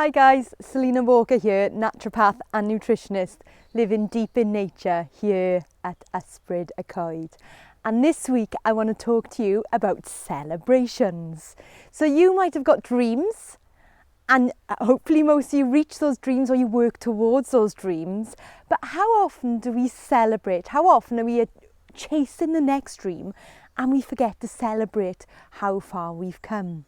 Hi guys, Selina Walker here, naturopath and nutritionist, living deep in nature here at Ysbryd y Coed. And this week I want to talk to you about celebrations. So you might have got dreams, and hopefully most of you reach those dreams or you work towards those dreams. But how often do we celebrate? How often are we chasing the next dream and we forget to celebrate how far we've come?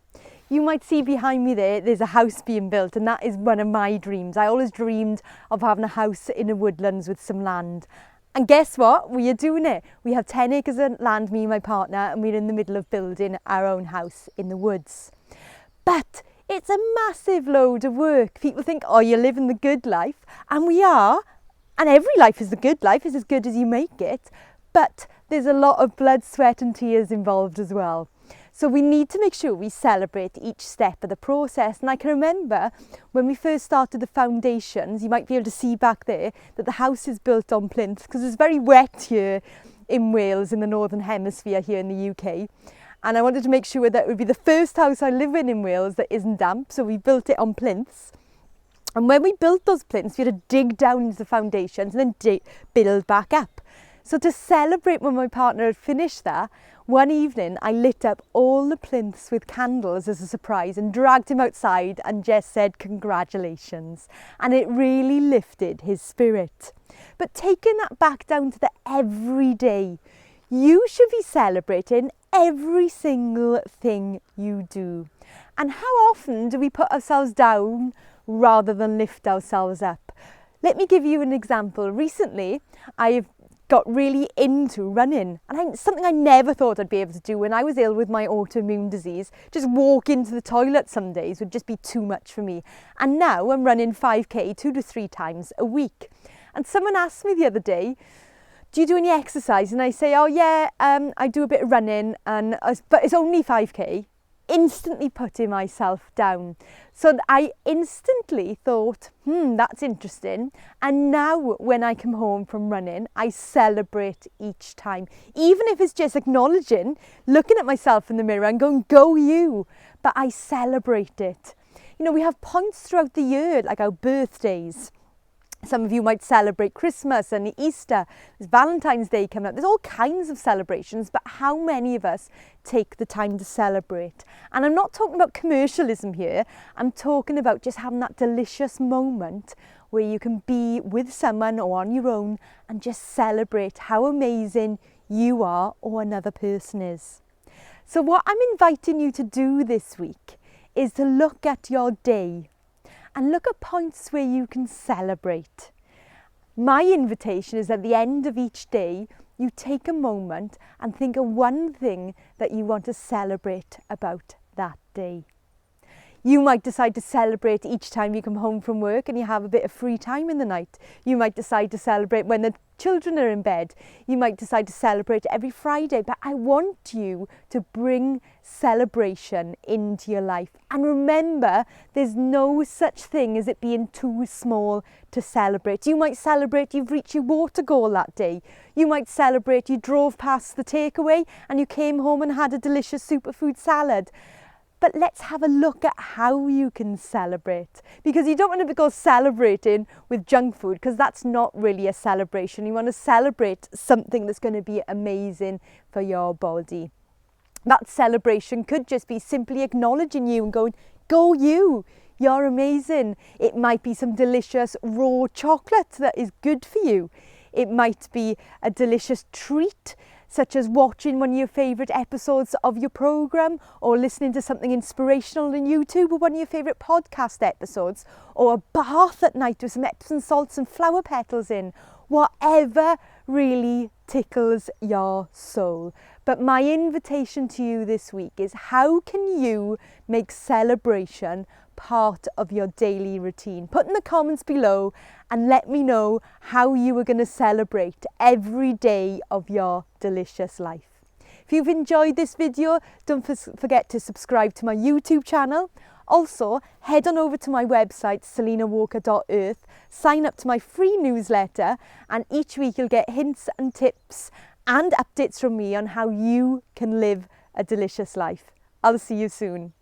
You might see behind me there's a house being built, and that is one of my dreams. I always dreamed of having a house in the woodlands with some land. And guess what? We are doing it. We have 10 acres of land, me and my partner, and we're in the middle of building our own house in the woods. But it's a massive load of work. People think, oh, you're living the good life. And we are. And every life is the good life. It's as good as you make it. But there's a lot of blood, sweat and tears involved as well. So we need to make sure we celebrate each step of the process. And I can remember when we first started the foundations, you might be able to see back there that the house is built on plinth because it's very wet here in Wales, in the Northern Hemisphere here in the UK. And I wanted to make sure that it would be the first house I live in Wales that isn't damp. So we built it on plinths. And when we built those plinths, we had to dig down into the foundations and then build back up. So to celebrate when my partner had finished that, one evening I lit up all the plinths with candles as a surprise and dragged him outside and just said congratulations. And it really lifted his spirit. But taking that back down to the everyday, you should be celebrating every single thing you do. And how often do we put ourselves down rather than lift ourselves up? Let me give you an example. Recently, I've got really into running, and something I never thought I'd be able to do when I was ill with my autoimmune disease. Just walk into the toilet some days would just be too much for me. And now I'm running 5k 2 to 3 times a week. And someone asked me the other day, do you do any exercise? And I say, oh yeah, I do a bit of running, but it's only 5k. Instantly putting myself down. So I instantly thought, that's interesting. And now when I come home from running, I celebrate each time. Even if it's just acknowledging, looking at myself in the mirror and going, go you. But I celebrate it. You know, we have points throughout the year, like our birthdays. Some of you might celebrate Christmas and Easter. There's Valentine's Day coming up. There's all kinds of celebrations, but how many of us take the time to celebrate? And I'm not talking about commercialism here. I'm talking about just having that delicious moment where you can be with someone or on your own and just celebrate how amazing you are or another person is. So what I'm inviting you to do this week is to look at your day and look at points where you can celebrate. My invitation is at the end of each day, you take a moment and think of one thing that you want to celebrate about that day. You might decide to celebrate each time you come home from work and you have a bit of free time in the night. You might decide to celebrate when the children are in bed. You might decide to celebrate every Friday. But I want you to bring celebration into your life. And remember, there's no such thing as it being too small to celebrate. You might celebrate you've reached your water goal that day. You might celebrate you drove past the takeaway and you came home and had a delicious superfood salad. But let's have a look at how you can celebrate, because you don't want to go celebrating with junk food, because that's not really a celebration. You want to celebrate something that's going to be amazing for your body. That celebration could just be simply acknowledging you and going, go you, you're amazing. It might be some delicious raw chocolate that is good for you. It might be a delicious treat, such as watching one of your favourite episodes of your programme, or listening to something inspirational on YouTube, or one of your favourite podcast episodes, or a bath at night with some Epsom salts and flower petals in. Whatever really tickles your soul. But my invitation to you this week is, how can you make celebration part of your daily routine? Put in the comments below and let me know how you are going to celebrate every day of your delicious life. If you've enjoyed this video, don't forget to subscribe to my YouTube channel. Also, head on over to my website, selinawalker.earth, sign up to my free newsletter, and each week you'll get hints and tips and updates from me on how you can live a delicious life. I'll see you soon.